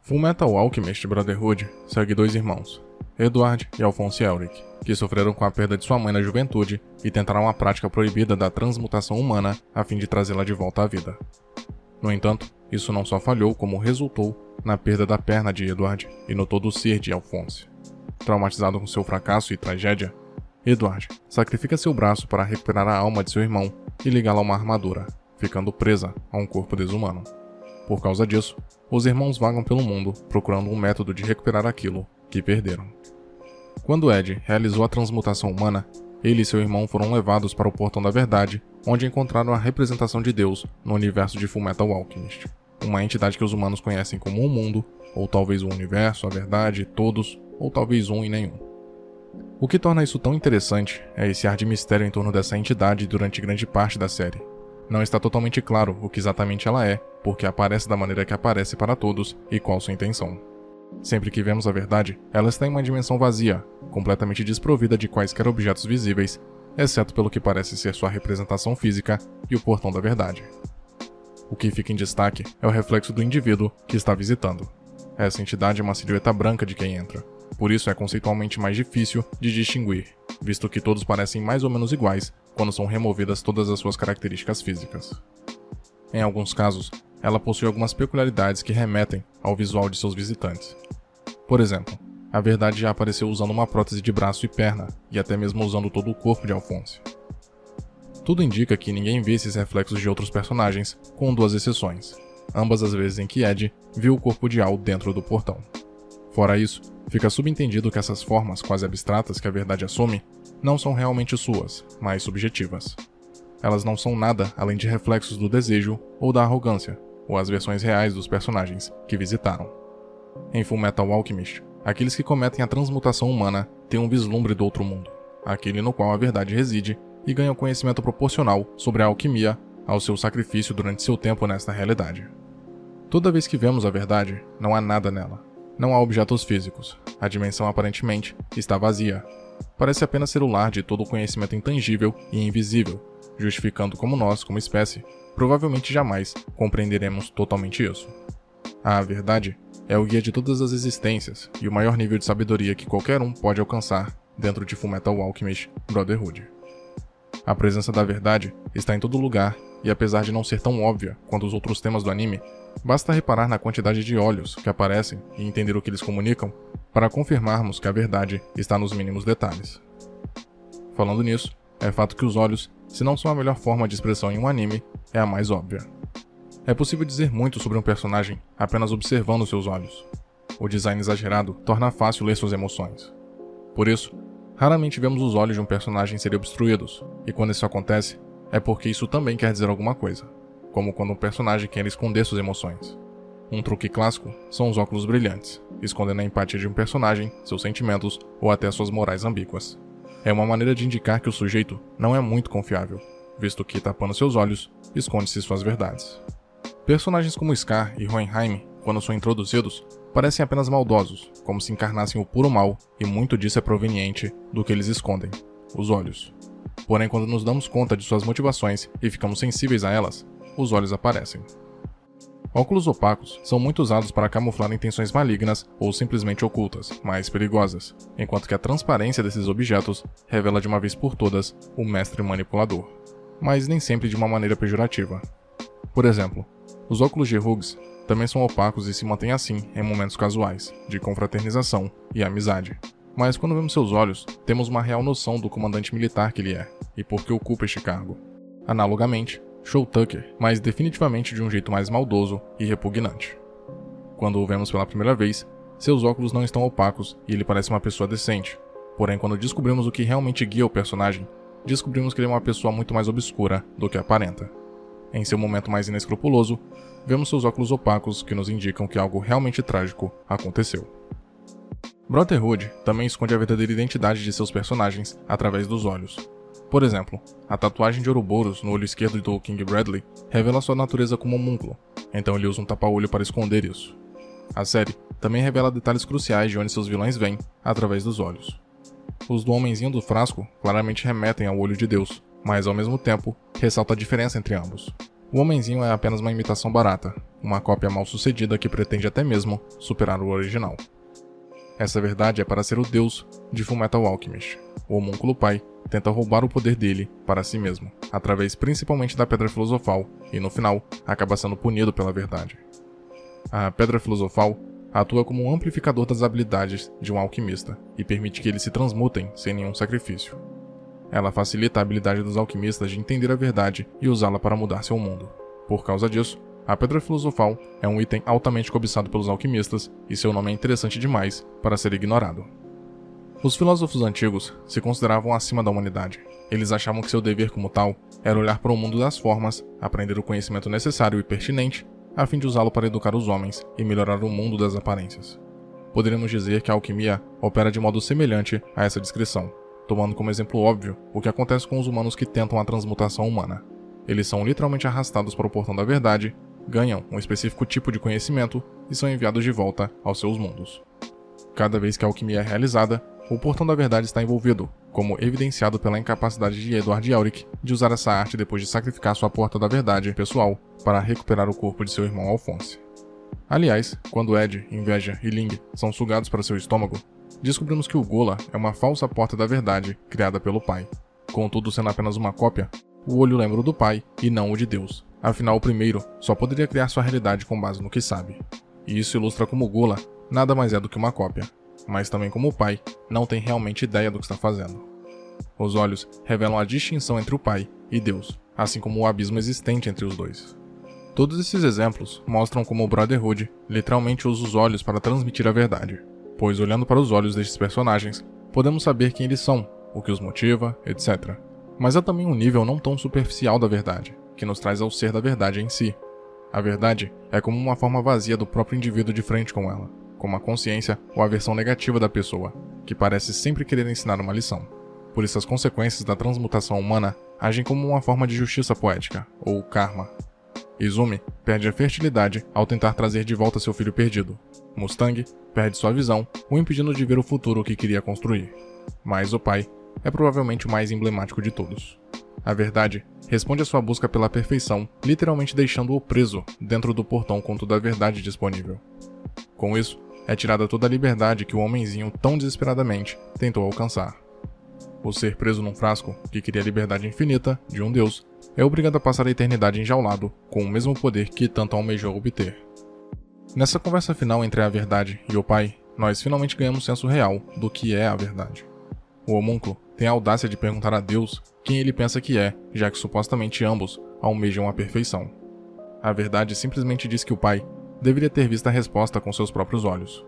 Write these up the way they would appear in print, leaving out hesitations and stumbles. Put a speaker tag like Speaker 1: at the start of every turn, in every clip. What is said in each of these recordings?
Speaker 1: Fullmetal Alchemist Brotherhood segue dois irmãos, Edward e Alphonse Elric, que sofreram com a perda de sua mãe na juventude e tentaram a prática proibida da transmutação humana a fim de trazê-la de volta à vida. No entanto, isso não só falhou, como resultou na perda da perna de Edward e no todo ser de Alphonse. Traumatizado com seu fracasso e tragédia, Edward sacrifica seu braço para recuperar a alma de seu irmão e ligá-la a uma armadura, ficando presa a um corpo desumano. Por causa disso, os irmãos vagam pelo mundo procurando um método de recuperar aquilo que perderam. Quando Ed realizou a transmutação humana, ele e seu irmão foram levados para o Portão da Verdade, onde encontraram a representação de Deus no universo de Fullmetal Alchemist, uma entidade que os humanos conhecem como o mundo, ou talvez o universo, a verdade, todos, ou talvez um e nenhum. O que torna isso tão interessante é esse ar de mistério em torno dessa entidade durante grande parte da série. Não está totalmente claro o que exatamente ela é, porque aparece da maneira que aparece para todos e qual sua intenção. Sempre que vemos a verdade, ela está em uma dimensão vazia, completamente desprovida de quaisquer objetos visíveis, exceto pelo que parece ser sua representação física e o Portão da Verdade. O que fica em destaque é o reflexo do indivíduo que está visitando. Essa entidade é uma silhueta branca de quem entra, por isso é conceitualmente mais difícil de distinguir, visto que todos parecem mais ou menos iguais quando são removidas todas as suas características físicas. Em alguns casos, ela possui algumas peculiaridades que remetem ao visual de seus visitantes. Por exemplo, a verdade já apareceu usando uma prótese de braço e perna, e até mesmo usando todo o corpo de Alphonse. Tudo indica que ninguém vê esses reflexos de outros personagens, com duas exceções, ambas as vezes em que Ed viu o corpo de Al dentro do portão. Fora isso, fica subentendido que essas formas quase abstratas que a verdade assume não são realmente suas, mas subjetivas. Elas não são nada além de reflexos do desejo ou da arrogância, ou as versões reais dos personagens que visitaram. Em Fullmetal Alchemist, aqueles que cometem a transmutação humana têm um vislumbre do outro mundo, aquele no qual a verdade reside, e ganham conhecimento proporcional sobre a alquimia ao seu sacrifício durante seu tempo nesta realidade. Toda vez que vemos a verdade, não há nada nela. Não há objetos físicos. A dimensão aparentemente está vazia. Parece apenas ser o lar de todo o conhecimento intangível e invisível, justificando como nós, como espécie, provavelmente jamais compreenderemos totalmente isso. A verdade é o guia de todas as existências e o maior nível de sabedoria que qualquer um pode alcançar dentro de Fullmetal Alchemist Brotherhood. A presença da verdade está em todo lugar e, apesar de não ser tão óbvia quanto os outros temas do anime, basta reparar na quantidade de olhos que aparecem e entender o que eles comunicam para confirmarmos que a verdade está nos mínimos detalhes. Falando nisso, é fato que os olhos, se não são a melhor forma de expressão em um anime, é a mais óbvia. É possível dizer muito sobre um personagem apenas observando seus olhos. O design exagerado torna fácil ler suas emoções. Por isso, raramente vemos os olhos de um personagem serem obstruídos, e quando isso acontece, é porque isso também quer dizer alguma coisa, como quando um personagem quer esconder suas emoções. Um truque clássico são os óculos brilhantes, escondendo a empatia de um personagem, seus sentimentos ou até suas morais ambíguas. É uma maneira de indicar que o sujeito não é muito confiável, visto que, tapando seus olhos, esconde-se suas verdades. Personagens como Scar e Hohenheim, quando são introduzidos, parecem apenas maldosos, como se encarnassem o puro mal, e muito disso é proveniente do que eles escondem, os olhos. Porém, quando nos damos conta de suas motivações e ficamos sensíveis a elas, os olhos aparecem. Óculos opacos são muito usados para camuflar intenções malignas ou simplesmente ocultas, mais perigosas, enquanto que a transparência desses objetos revela de uma vez por todas o mestre manipulador, mas nem sempre de uma maneira pejorativa. Por exemplo, os óculos de Hughes também são opacos e se mantêm assim em momentos casuais, de confraternização e amizade. Mas quando vemos seus olhos, temos uma real noção do comandante militar que ele é, e por que ocupa este cargo. Analogamente, Shaw Tucker, mas definitivamente de um jeito mais maldoso e repugnante. Quando o vemos pela primeira vez, seus óculos não estão opacos e ele parece uma pessoa decente. Porém, quando descobrimos o que realmente guia o personagem, descobrimos que ele é uma pessoa muito mais obscura do que aparenta. Em seu momento mais inescrupuloso, vemos seus óculos opacos que nos indicam que algo realmente trágico aconteceu. Brotherhood também esconde a verdadeira identidade de seus personagens através dos olhos. Por exemplo, a tatuagem de Ouroboros no olho esquerdo do King Bradley revela sua natureza como homúnculo, então ele usa um tapa-olho para esconder isso. A série também revela detalhes cruciais de onde seus vilões vêm através dos olhos. Os do homenzinho do frasco claramente remetem ao olho de Deus, mas ao mesmo tempo ressalta a diferença entre ambos. O homenzinho é apenas uma imitação barata, uma cópia mal-sucedida que pretende até mesmo superar o original. Essa verdade é para ser o deus de Fullmetal Alchemist. O homúnculo pai tenta roubar o poder dele para si mesmo, através principalmente da Pedra Filosofal, e no final, acaba sendo punido pela verdade. A Pedra Filosofal atua como um amplificador das habilidades de um alquimista, e permite que eles se transmutem sem nenhum sacrifício. Ela facilita a habilidade dos alquimistas de entender a verdade e usá-la para mudar seu mundo. Por causa disso, a Pedra Filosofal é um item altamente cobiçado pelos alquimistas, e seu nome é interessante demais para ser ignorado. Os filósofos antigos se consideravam acima da humanidade. Eles achavam que seu dever como tal era olhar para o mundo das formas, aprender o conhecimento necessário e pertinente, a fim de usá-lo para educar os homens e melhorar o mundo das aparências. Poderíamos dizer que a alquimia opera de modo semelhante a essa descrição, tomando como exemplo óbvio o que acontece com os humanos que tentam a transmutação humana. Eles são literalmente arrastados para o portão da verdade, ganham um específico tipo de conhecimento e são enviados de volta aos seus mundos. Cada vez que a alquimia é realizada, o portão da verdade está envolvido, como evidenciado pela incapacidade de Edward Elric de usar essa arte depois de sacrificar sua porta da verdade pessoal para recuperar o corpo de seu irmão Alphonse. Aliás, quando Ed, Inveja e Ling são sugados para seu estômago, descobrimos que o Gula é uma falsa porta da verdade criada pelo pai. Contudo, sendo apenas uma cópia, o olho lembra o do pai e não o de Deus. Afinal, o primeiro só poderia criar sua realidade com base no que sabe. E isso ilustra como o Gula nada mais é do que uma cópia, mas também como o pai não tem realmente ideia do que está fazendo. Os olhos revelam a distinção entre o pai e Deus, assim como o abismo existente entre os dois. Todos esses exemplos mostram como o Brotherhood literalmente usa os olhos para transmitir a verdade, pois olhando para os olhos destes personagens, podemos saber quem eles são, o que os motiva, etc. Mas há também um nível não tão superficial da verdade, que nos traz ao ser da verdade em si. A verdade é como uma forma vazia do próprio indivíduo de frente com ela, como a consciência ou a versão negativa da pessoa, que parece sempre querer ensinar uma lição. Por isso as consequências da transmutação humana agem como uma forma de justiça poética, ou karma. Izumi perde a fertilidade ao tentar trazer de volta seu filho perdido. Mustang perde sua visão, o impedindo de ver o futuro que queria construir. Mas o pai é provavelmente o mais emblemático de todos. A verdade responde à sua busca pela perfeição, literalmente deixando-o preso dentro do portão com toda a verdade disponível. Com isso, é tirada toda a liberdade que o homenzinho tão desesperadamente tentou alcançar. O ser preso num frasco, que queria a liberdade infinita de um deus, é obrigado a passar a eternidade enjaulado, com o mesmo poder que tanto almejou obter. Nessa conversa final entre a verdade e o pai, nós finalmente ganhamos senso real do que é a verdade. O homúnculo tem a audácia de perguntar a Deus quem ele pensa que é, já que supostamente ambos almejam a perfeição. A verdade simplesmente diz que o pai deveria ter visto a resposta com seus próprios olhos.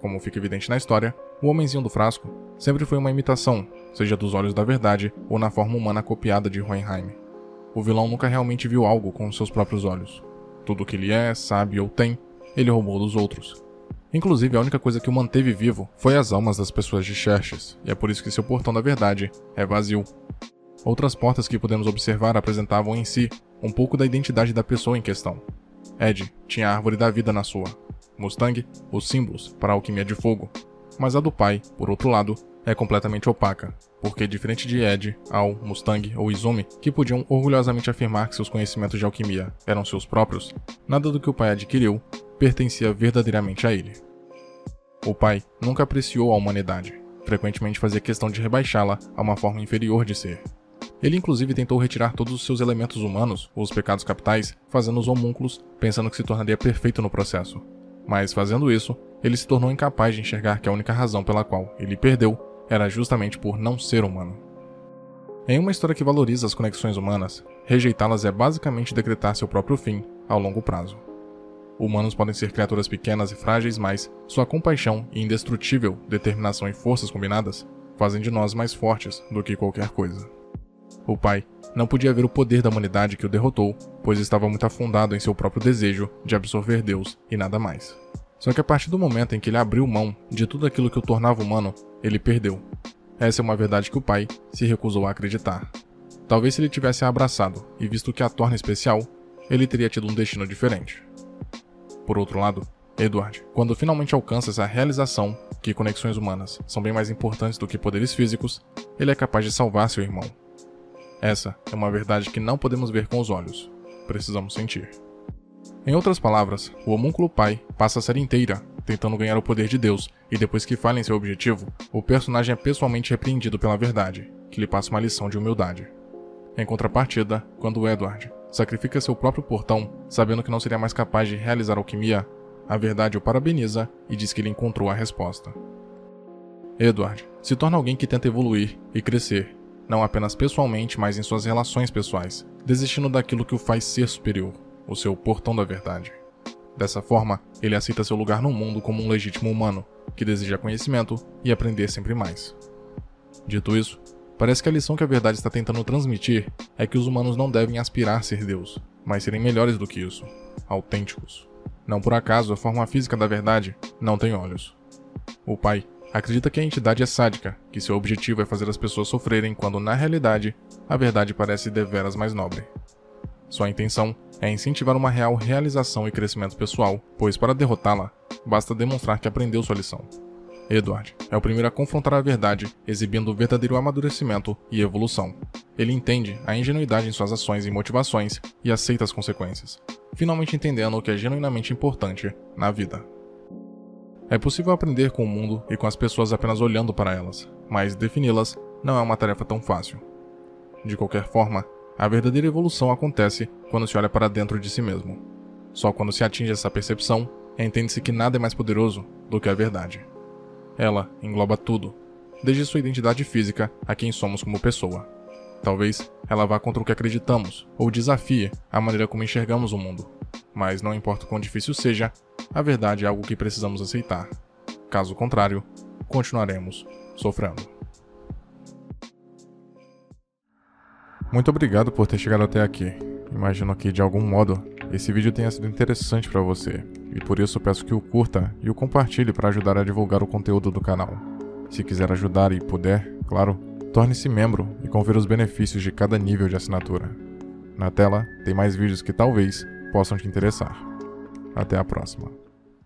Speaker 1: Como fica evidente na história, o homenzinho do frasco sempre foi uma imitação, seja dos olhos da verdade ou na forma humana copiada de Hohenheim. O vilão nunca realmente viu algo com seus próprios olhos. Tudo o que ele é, sabe ou tem, ele roubou dos outros. Inclusive, a única coisa que o manteve vivo foi as almas das pessoas de Xerxes, e é por isso que seu portão da verdade é vazio. Outras portas que podemos observar apresentavam em si um pouco da identidade da pessoa em questão. Ed tinha a árvore da vida na sua, Mustang, os símbolos para a alquimia de fogo, mas a do pai, por outro lado, é completamente opaca, porque diferente de Ed, Al, Mustang ou Izumi, que podiam orgulhosamente afirmar que seus conhecimentos de alquimia eram seus próprios, nada do que o pai adquiriu pertencia verdadeiramente a ele. O pai nunca apreciou a humanidade, frequentemente fazia questão de rebaixá-la a uma forma inferior de ser. Ele inclusive tentou retirar todos os seus elementos humanos, os pecados capitais, fazendo os homúnculos, pensando que se tornaria perfeito no processo. Mas fazendo isso, ele se tornou incapaz de enxergar que a única razão pela qual ele perdeu era justamente por não ser humano. Em uma história que valoriza as conexões humanas, rejeitá-las é basicamente decretar seu próprio fim ao longo prazo. Humanos podem ser criaturas pequenas e frágeis, mas sua compaixão e indestrutível determinação e forças combinadas fazem de nós mais fortes do que qualquer coisa. O pai não podia ver o poder da humanidade que o derrotou, pois estava muito afundado em seu próprio desejo de absorver Deus e nada mais. Só que a partir do momento em que ele abriu mão de tudo aquilo que o tornava humano, ele perdeu. Essa é uma verdade que o pai se recusou a acreditar. Talvez se ele tivesse a abraçado e visto o que a torna especial, ele teria tido um destino diferente. Por outro lado, Edward, quando finalmente alcança essa realização que conexões humanas são bem mais importantes do que poderes físicos, ele é capaz de salvar seu irmão. Essa é uma verdade que não podemos ver com os olhos, precisamos sentir. Em outras palavras, o homúnculo pai passa a série inteira tentando ganhar o poder de Deus, e depois que falha em seu objetivo, o personagem é pessoalmente repreendido pela verdade, que lhe passa uma lição de humildade. Em contrapartida, quando Edward sacrifica seu próprio portão, sabendo que não seria mais capaz de realizar a alquimia, a verdade o parabeniza e diz que ele encontrou a resposta. Edward se torna alguém que tenta evoluir e crescer, não apenas pessoalmente, mas em suas relações pessoais, desistindo daquilo que o faz ser superior, o seu portão da verdade. Dessa forma, ele aceita seu lugar no mundo como um legítimo humano, que deseja conhecimento e aprender sempre mais. Dito isso, parece que a lição que a verdade está tentando transmitir é que os humanos não devem aspirar a ser Deus, mas serem melhores do que isso, autênticos. Não por acaso a forma física da verdade não tem olhos. O pai acredita que a entidade é sádica, que seu objetivo é fazer as pessoas sofrerem quando, na realidade, a verdade parece deveras mais nobre. Sua intenção é incentivar uma real realização e crescimento pessoal, pois para derrotá-la, basta demonstrar que aprendeu sua lição. Edward é o primeiro a confrontar a verdade, exibindo o verdadeiro amadurecimento e evolução. Ele entende a ingenuidade em suas ações e motivações e aceita as consequências, finalmente entendendo o que é genuinamente importante na vida. É possível aprender com o mundo e com as pessoas apenas olhando para elas, mas defini-las não é uma tarefa tão fácil. De qualquer forma, a verdadeira evolução acontece quando se olha para dentro de si mesmo. Só quando se atinge essa percepção, entende-se que nada é mais poderoso do que a verdade. Ela engloba tudo, desde sua identidade física a quem somos como pessoa. Talvez ela vá contra o que acreditamos, ou desafie a maneira como enxergamos o mundo. Mas não importa o quão difícil seja, a verdade é algo que precisamos aceitar. Caso contrário, continuaremos sofrendo. Muito obrigado por ter chegado até aqui. Imagino que, de algum modo, esse vídeo tenha sido interessante para você, e por isso peço que o curta e o compartilhe para ajudar a divulgar o conteúdo do canal. Se quiser ajudar e puder, claro, torne-se membro e confira os benefícios de cada nível de assinatura. Na tela tem mais vídeos que talvez possam te interessar. Até a próxima.